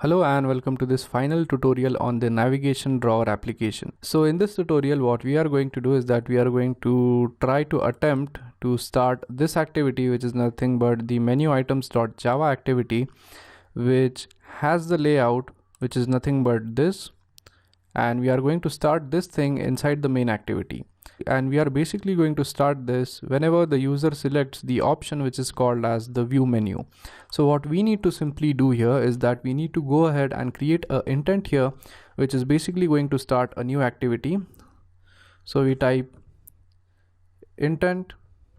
Hello and welcome to this final tutorial on the navigation drawer application. So in this tutorial what we are going to do is that we are going to try to attempt to start this activity, which is nothing but the menu items.java activity, which has the layout which is nothing but this, and we are going to start this thing inside the main activity. And we are basically going to start this whenever the user selects the option which is called as the view menu. So what we need to simply do here is that we need to go ahead and create an intent here, which is basically going to start a new activity. So we type intent,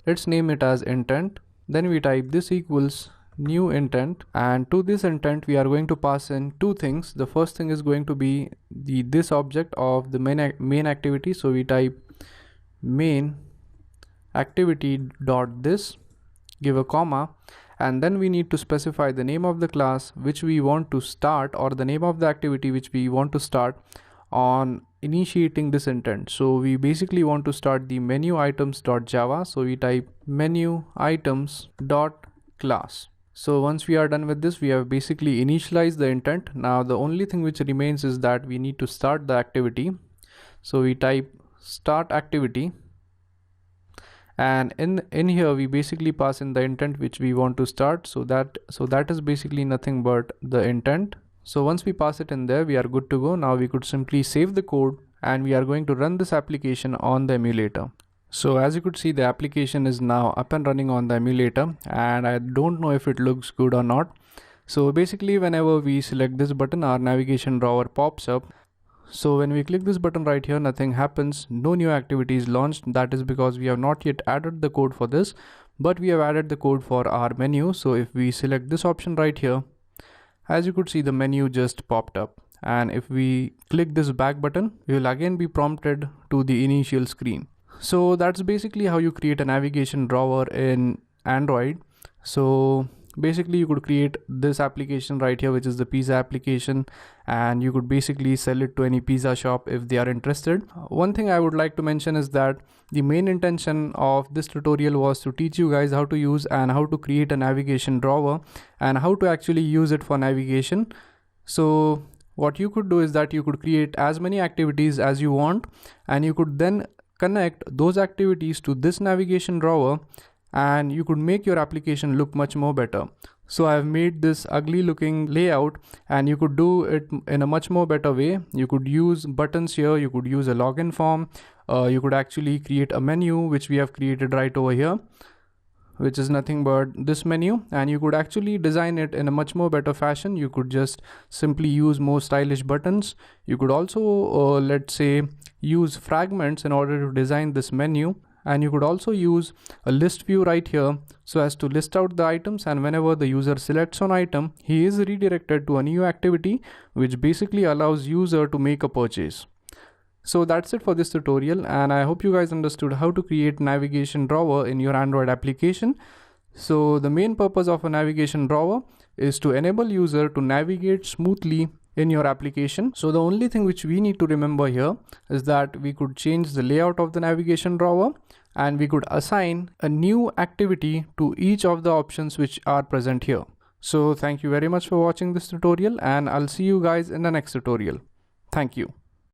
let's name it as intent, then we type this equals new intent, and to this intent we are going to pass in two things. The first thing is going to be this object of the main activity. So we type main activity dot this, give a comma, and then we need to specify the name of the class which we want to start, or the name of the activity which we want to start on initiating this intent. So we basically want to start the menu items.java. So we type menu items dot class. So once we are done with this, we have basically initialized the intent. Now the only thing which remains is that we need to start the activity. So we type start activity, and in here we basically pass in the intent which we want to start. So that is basically nothing but the intent. So once we pass it in there, we are good to go. Now we could simply save the code and we are going to run this application on the emulator. So as you could see, the application is now up and running on the emulator, and I don't know if it looks good or not. So basically whenever we select this button, our navigation drawer pops up. So when we click this button right here, nothing happens, no new activity is launched. That is because we have not yet added the code for this, but we have added the code for our menu. So if we select this option right here, as you could see, the menu just popped up, and if we click this back button, we will again be prompted to the initial screen. So that's basically how you create a navigation drawer in Android. So basically you could create this application right here, which is the pizza application, and you could basically sell it to any pizza shop if they are interested. One thing I would like to mention is that the main intention of this tutorial was to teach you guys how to use and how to create a navigation drawer and how to actually use it for navigation. So what you could do is that you could create as many activities as you want, and you could then connect those activities to this navigation drawer, and you could make your application look much more better. So I've made this ugly looking layout, and you could do it in a much more better way. You could use buttons here, you could use a login form, you could actually create a menu which we have created right over here, which is nothing but this menu, and you could actually design it in a much more better fashion. You could just simply use more stylish buttons. You could also let's say use fragments in order to design this menu, and you could also use a list view right here so as to list out the items, and whenever the user selects an item, he is redirected to a new activity which basically allows user to make a purchase. So that's it for this tutorial, and I hope you guys understood how to create navigation drawer in your Android application. So the main purpose of a navigation drawer is to enable user to navigate smoothly in your application. So the only thing which we need to remember here is that we could change the layout of the navigation drawer, and we could assign a new activity to each of the options which are present here. So thank you very much for watching this tutorial, and I'll see you guys in the next tutorial. Thank you.